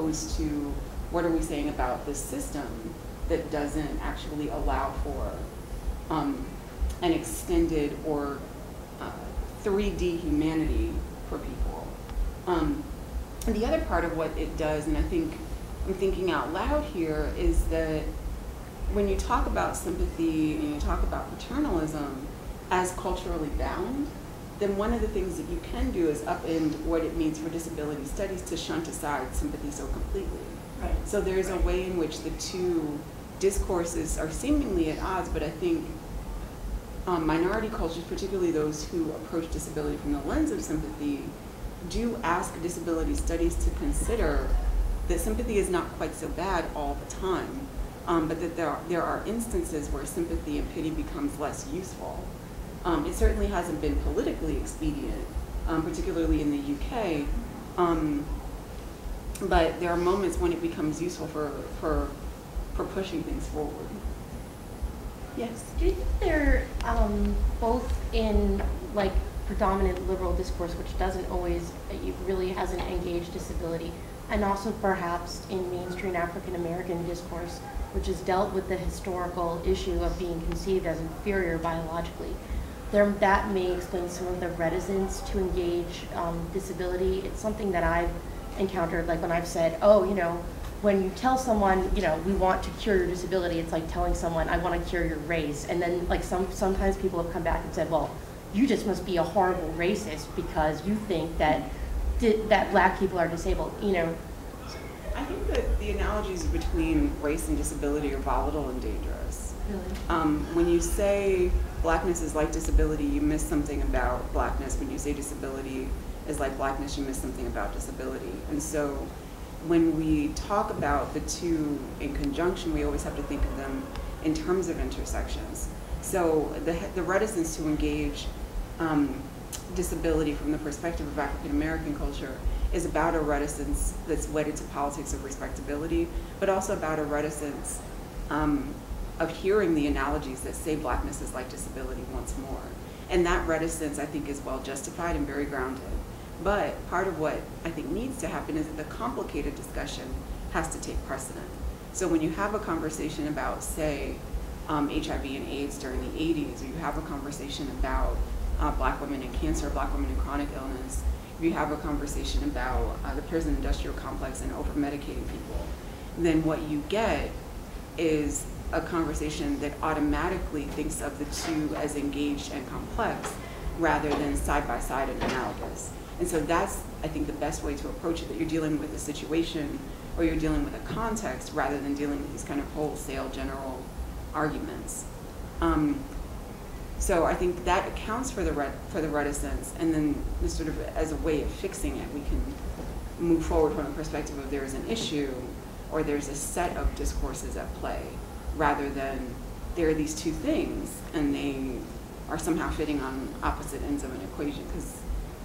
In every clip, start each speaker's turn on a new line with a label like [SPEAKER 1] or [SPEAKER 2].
[SPEAKER 1] opposed to what are we saying about this system that doesn't actually allow for an extended or 3D humanity for people. And the other part of what it does, and I think I'm thinking out loud here, is that when you talk about sympathy and you talk about paternalism as culturally bound, then one of the things that you can do is upend what it means for disability studies to shunt aside sympathy so completely.
[SPEAKER 2] Right.
[SPEAKER 1] So there's a way in which the two discourses are seemingly at odds, but I think minority cultures, particularly those who approach disability from the lens of sympathy, do ask disability studies to consider that sympathy is not quite so bad all the time, but that there are instances where sympathy and pity becomes less useful. It certainly hasn't been politically expedient, particularly in the UK, but there are moments when it becomes useful for pushing things forward. Yes?
[SPEAKER 3] Do you think they're both in like predominant liberal discourse, which doesn't always, it really hasn't engaged disability, and also perhaps in mainstream African American discourse, which has dealt with the historical issue of being conceived as inferior biologically? That may explain some of the reticence to engage disability. It's something that I've encountered, like when I've said, oh, you know, when you tell someone, you know, we want to cure your disability, it's like telling someone, I want to cure your race. And then like sometimes people have come back and said, well, you just must be a horrible racist because you think that that black people are disabled, you know.
[SPEAKER 1] I think that the analogies between race and disability are volatile and dangerous.
[SPEAKER 3] Really?
[SPEAKER 1] When you say blackness is like disability, you miss something about blackness. When you say disability is like blackness, you miss something about disability. And so when we talk about the two in conjunction, we always have to think of them in terms of intersections. So the reticence to engage disability from the perspective of African American culture is about a reticence that's wedded to politics of respectability, but also about a reticence of hearing the analogies that say blackness is like disability once more. And that reticence, I think, is well justified and very grounded. But part of what I think needs to happen is that the complicated discussion has to take precedent. So when you have a conversation about, say, HIV and AIDS during the 80s, or you have a conversation about black women and cancer, black women and chronic illness, if you have a conversation about the prison industrial complex and over-medicating people, then what you get is a conversation that automatically thinks of the two as engaged and complex rather than side-by-side and analogous. And so that's, I think, the best way to approach it, that you're dealing with a situation or you're dealing with a context rather than dealing with these kind of wholesale general arguments. So I think that accounts for the reticence, and then sort of as a way of fixing it, we can move forward from the perspective of there is an issue or there's a set of discourses at play, rather than there are these two things and they are somehow fitting on opposite ends of an equation, because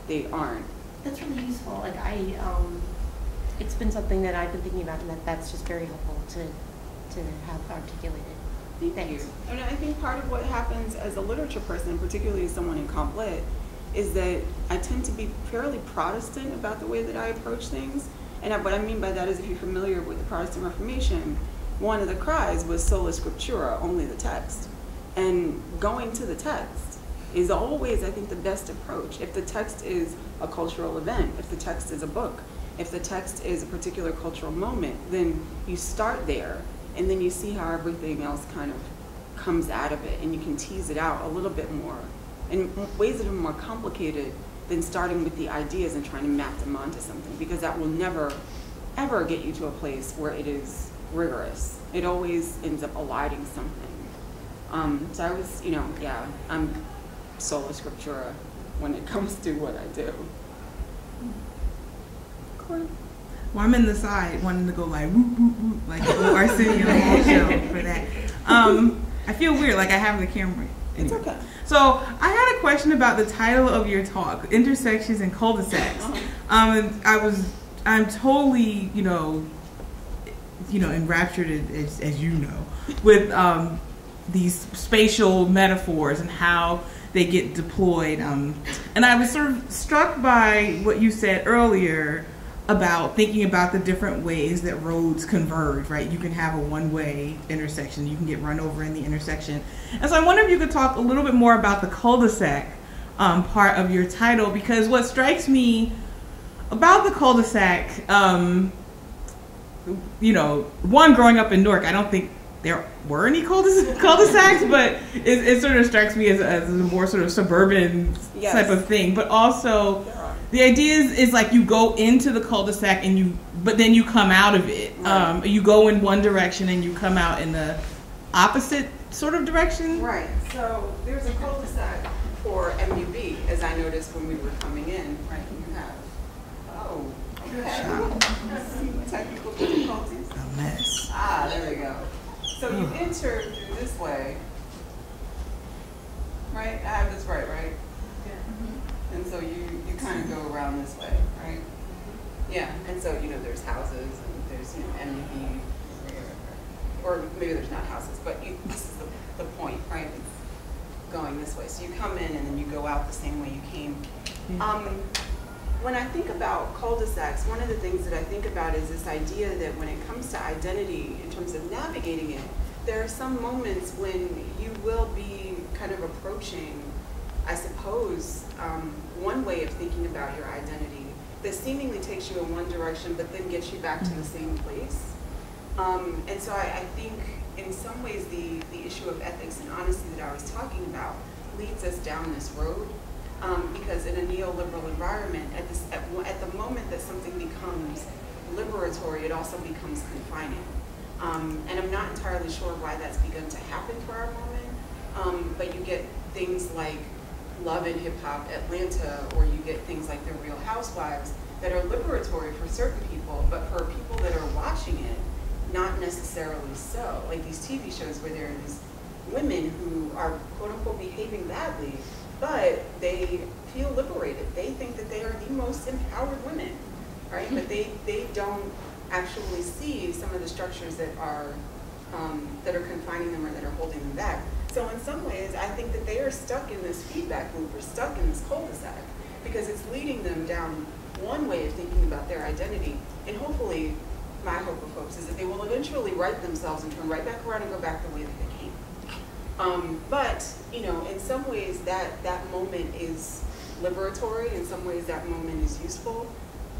[SPEAKER 1] they aren't.
[SPEAKER 3] That's really useful. Like it's been something that I've been thinking about, and that's just very helpful to have articulated.
[SPEAKER 1] Thank you. And I think part of what happens as a literature person, particularly as someone in comp lit, is that I tend to be fairly Protestant about the way that I approach things. And what I mean by that is, if you're familiar with the Protestant Reformation, one of the cries was sola scriptura, only the text. And going to the text is always, I think, the best approach. If the text is a cultural event, if the text is a book, if the text is a particular cultural moment, then you start there, and then you see how everything else kind of comes out of it, and you can tease it out a little bit more in ways that are more complicated than starting with the ideas and trying to map them onto something, because that will never, ever get you to a place where it is rigorous. It always ends up eliding something. So I was, yeah, I'm sola scriptura when it comes to what I do.
[SPEAKER 2] Cool. Well, I'm in the side wanting to go like whoop whoop whoop like the Arsenio Hall show for that. I feel weird, like I have the camera. Anyway.
[SPEAKER 1] It's okay.
[SPEAKER 2] So I had a question about the title of your talk, Intersections and Cul-de-sacs. I'm totally, enraptured, as you know, with these spatial metaphors and how they get deployed. And I was sort of struck by what you said earlier about thinking about the different ways that roads converge, right? You can have a one-way intersection. You can get run over in the intersection. And so I wonder if you could talk a little bit more about the cul-de-sac part of your title, because what strikes me about the cul-de-sac, you know, one, growing up in Newark, I don't think there were any cul-de-sacs, but it sort of strikes me as a more sort of suburban type of thing. But also, the idea is like you go into the cul-de-sac but then you come out of it.
[SPEAKER 1] Right.
[SPEAKER 2] You go in one direction and you come out in the opposite sort of direction.
[SPEAKER 1] Right. So there's a cul-de-sac for MUB, as I noticed when we were coming in. Right. You have technical difficulties.
[SPEAKER 2] A mess.
[SPEAKER 1] There we go. So you enter through this way, right? I have this right? Yeah. Mm-hmm. And so you kind of go around this way, right? Yeah. And so, you know, there's houses and there's, you know, MUB, or maybe there's not houses, but this is the point, right? It's going this way. So you come in and then you go out the same way you came. When I think about cul-de-sacs, one of the things that I think about is this idea that when it comes to identity, in terms of navigating it, there are some moments when you will be kind of approaching, I suppose, one way of thinking about your identity that seemingly takes you in one direction but then gets you back to the same place. And so I think in some ways the issue of ethics and honesty that I was talking about leads us down this road. Because in a neoliberal environment, at the moment that something becomes liberatory, it also becomes confining. And I'm not entirely sure why that's begun to happen for our moment, but you get things like Love and Hip Hop Atlanta, or you get things like The Real Housewives that are liberatory for certain people, but for people that are watching it, not necessarily so. Like these TV shows where there are these women who are quote unquote behaving badly, but they feel liberated. They think that they are the most empowered women, right? But they don't actually see some of the structures that are confining them or that are holding them back. So in some ways, I think that they are stuck in this feedback loop, or stuck in this cul-de-sac, because it's leading them down one way of thinking about their identity. And hopefully, my hope of hopes is that they will eventually right themselves and turn right back around and go back the way that they came. But, you know, in some ways that moment is liberatory, in some ways that moment is useful,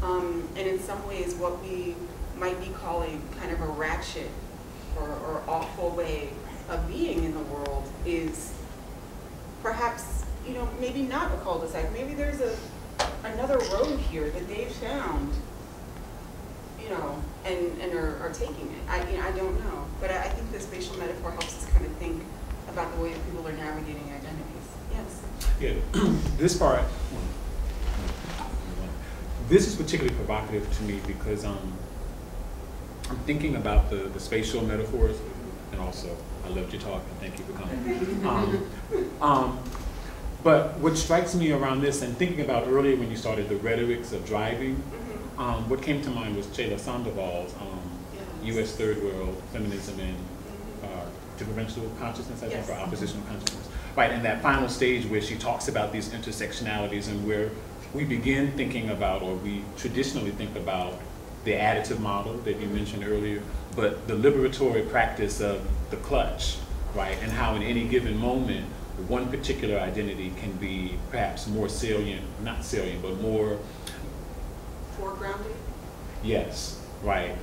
[SPEAKER 1] and in some ways what we might be calling kind of a ratchet or awful way of being in the world is perhaps, you know, maybe not a cul-de-sac. Maybe there's another road here that they've found, you know, and are taking it. I don't know, but I think the spatial metaphor helps us kind of think about the way that people are navigating identities. Yes?
[SPEAKER 4] Yeah, this part, this is particularly provocative to me because I'm thinking about the spatial metaphors, and also I loved your talk and thank you for coming. But what strikes me around this, and thinking about earlier when you started the rhetorics of driving, what came to mind was Chela Sandoval's U.S. Third World Feminism and Differential Consciousness, I think, or Oppositional Consciousness. Right, and that final stage where she talks about these intersectionalities and where we begin thinking about, or we traditionally think about, the additive model that you mentioned earlier, but the liberatory practice of the clutch, right, and how in any given moment, one particular identity can be perhaps more salient, not salient, but more
[SPEAKER 1] foregrounded?
[SPEAKER 4] Yes, right.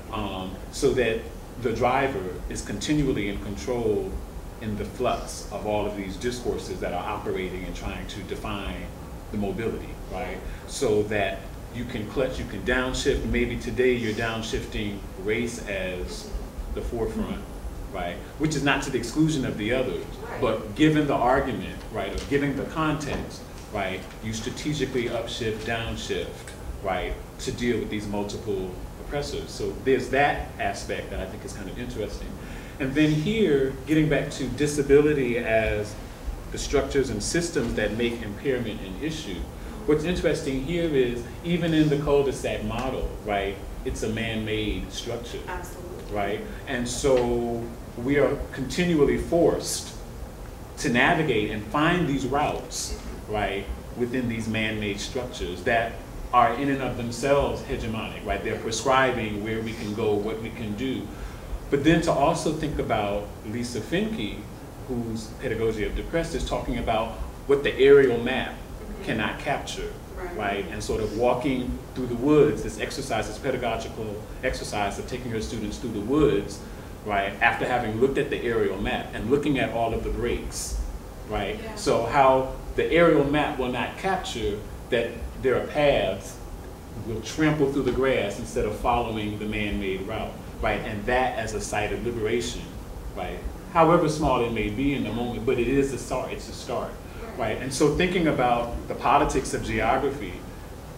[SPEAKER 4] So that the driver is continually in control in the flux of all of these discourses that are operating and trying to define the mobility, right? So that you can clutch, you can downshift. Maybe today you're downshifting race as the forefront, right? Which is not to the exclusion of the others, but given the argument, right, or given the context, right, you strategically upshift, downshift, right, to deal with these multiple oppressors. So there's that aspect that I think is kind of interesting. And then here, getting back to disability as the structures and systems that make impairment an issue, what's interesting here is even in the cul-de-sac model, right, it's a man-made structure.
[SPEAKER 1] Absolutely.
[SPEAKER 4] Right? And so we are continually forced to navigate and find these routes, right, within these man-made structures that are in and of themselves hegemonic, right? They're prescribing where we can go, what we can do. But then to also think about Lisa Finke, whose Pedagogy of Depressed is talking about what the aerial map cannot capture, right? And sort of walking through the woods, this exercise, this pedagogical exercise of taking her students through the woods, right? After having looked at the aerial map and looking at all of the breaks, right?
[SPEAKER 1] Yeah.
[SPEAKER 4] So how the aerial map will not capture that there are paths, will trample through the grass instead of following the man-made route, right? And that as a site of liberation, right? However small it may be in the moment, but it is a start, it's a start, right? And so thinking about the politics of geography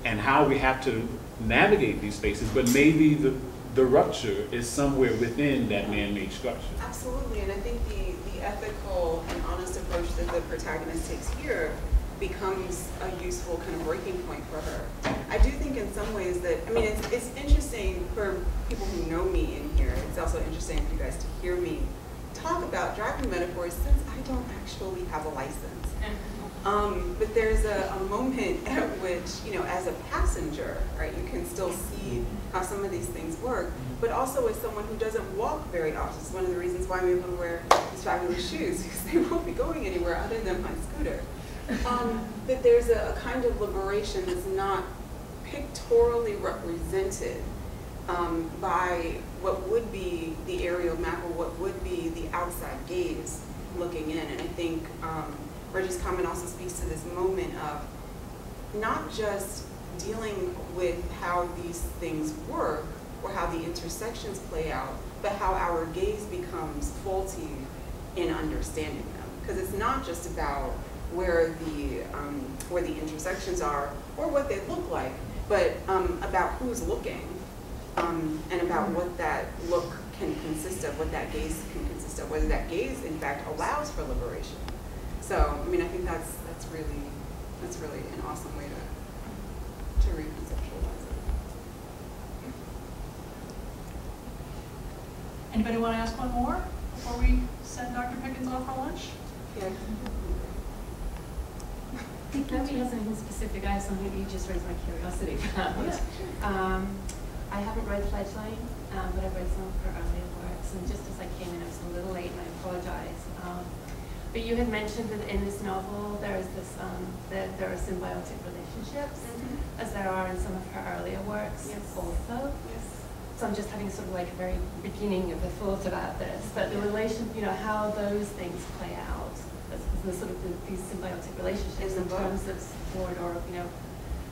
[SPEAKER 4] and how we have to navigate these spaces, but maybe the rupture is somewhere within that man-made structure.
[SPEAKER 1] Absolutely, and I think the ethical and honest approach that the protagonist takes here becomes a useful kind of breaking point for her. I do think in some ways that, I mean, it's interesting for people who know me in here, it's also interesting for you guys to hear me talk about driving metaphors since I don't actually have a license. But there's a moment at which, you know, as a passenger, right, you can still see how some of these things work, but also as someone who doesn't walk very often. It's one of the reasons why I'm able to wear these fabulous shoes, because they won't be going anywhere other than my scooter. But there's a kind of liberation that's not pictorially represented by what would be the aerial map or what would be the outside gaze looking in. And I think Reggie's comment also speaks to this moment of not just dealing with how these things work or how the intersections play out, but how our gaze becomes faulty in understanding them. Because it's not just about where the intersections are or what they look like, but about who's looking and about what that look can consist of, what that gaze can consist of, whether that gaze in fact allows for liberation. So, I mean, I think that's really an awesome way to reconceptualize it.
[SPEAKER 5] Anybody want to ask one more before we send Dr. Pickens off for lunch?
[SPEAKER 1] Yeah.
[SPEAKER 6] Nobody has anything specific. I have something that you just raised my curiosity about.
[SPEAKER 1] Yeah.
[SPEAKER 6] I haven't read Fledgling, but I've read some of her earlier works, and just as I came in, I was a little late, and I apologize. But you had mentioned that in this novel there is this that there are symbiotic relationships, as there are in some of her earlier works also.
[SPEAKER 1] Yes.
[SPEAKER 6] So I'm just having sort of like a very beginning of a thought about this, but the relation, you know, how those things play out, the sort of these symbiotic relationships in terms of support or, you know,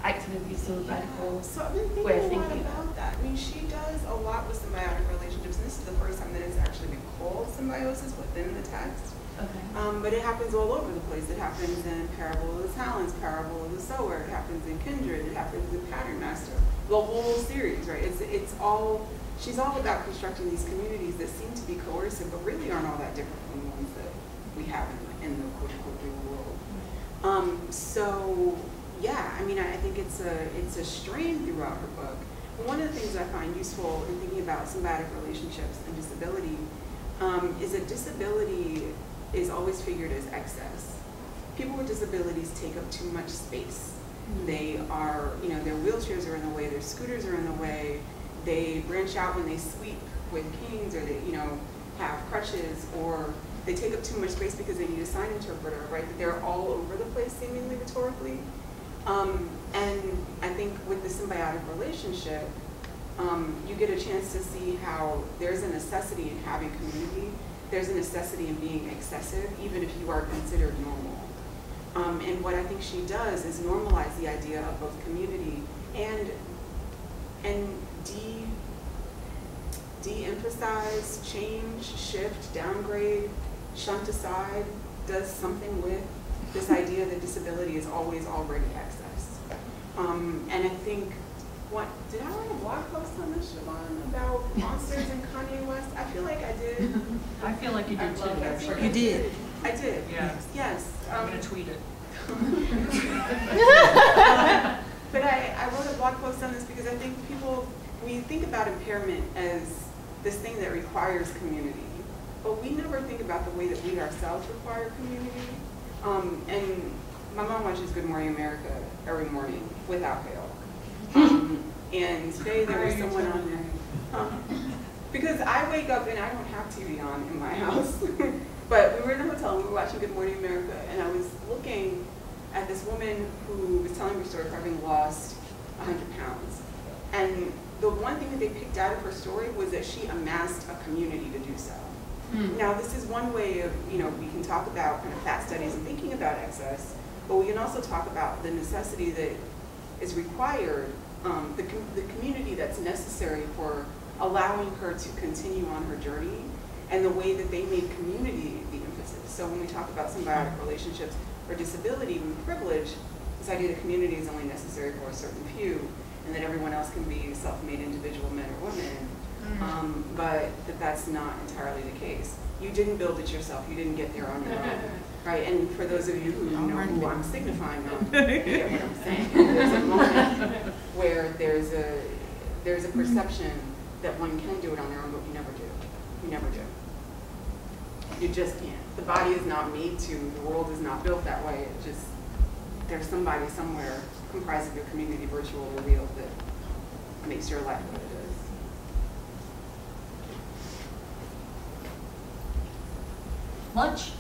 [SPEAKER 6] activities or radical.
[SPEAKER 1] So I've been thinking a lot about that. I mean, she does a lot with symbiotic relationships, and this is the first time that it's actually been called symbiosis within the text.
[SPEAKER 6] Okay.
[SPEAKER 1] But it happens all over the place. It happens in Parable of the Talents, Parable of the Sower. It happens in Kindred. It happens in Pattern Master. The whole series, right? It's all. She's all about constructing these communities that seem to be coercive, but really aren't all that different from the ones that we have in the quote unquote real world. So yeah, I mean, I think it's a strain throughout her book. And one of the things I find useful in thinking about symbiotic relationships and disability is that disability is always figured as excess. People with disabilities take up too much space. They are, you know, their wheelchairs are in the way, their scooters are in the way, they branch out when they sweep with canes, or they, you know, have crutches, or they take up too much space because they need a sign interpreter, right? That they're all over the place seemingly rhetorically. And I think with the symbiotic relationship, you get a chance to see how there's a necessity in having community. There's a necessity in being excessive, even if you are considered normal. And what I think she does is normalize the idea of both community and de-emphasize, change, shift, downgrade, shunt aside, does something with this idea that disability is always already excess. And I think, did I write a blog post on this, Siobhan, about monsters and Kanye West? I feel like I did.
[SPEAKER 5] I feel like you did too, actually.
[SPEAKER 2] You did.
[SPEAKER 1] I did.
[SPEAKER 5] Yeah.
[SPEAKER 1] Yes.
[SPEAKER 5] I'm going to tweet it.
[SPEAKER 1] But I wrote a blog post on this because I think people, we think about impairment as this thing that requires community, but we never think about the way that we ourselves require community. And my mom watches Good Morning America every morning without fail. And today there was someone on there. Because I wake up and I don't have TV on in my house. But we were in a hotel and we were watching Good Morning America, and I was looking at this woman who was telling her story of having lost 100 pounds. And the one thing that they picked out of her story was that she amassed a community to do so. Now, this is one way of, we can talk about kind of fat studies and thinking about excess, but we can also talk about the necessity that is required, the community that's necessary for allowing her to continue on her journey, and the way that they made community the emphasis. So when we talk about symbiotic relationships or disability and privilege, this idea that community is only necessary for a certain few, and that everyone else can be self-made individual men or women, but that's not entirely the case. You didn't build it yourself. You didn't get there on your own, right? And for those of you who know who I'm signifying on, you get what I'm saying. There's a moment where there's a perception that one can do it on their own, but you never do. You never do. You just can't. The body is not made to. The world is not built that way. It just, there's somebody somewhere comprised of your community, virtual or real, that makes your life what it is.
[SPEAKER 5] Lunch?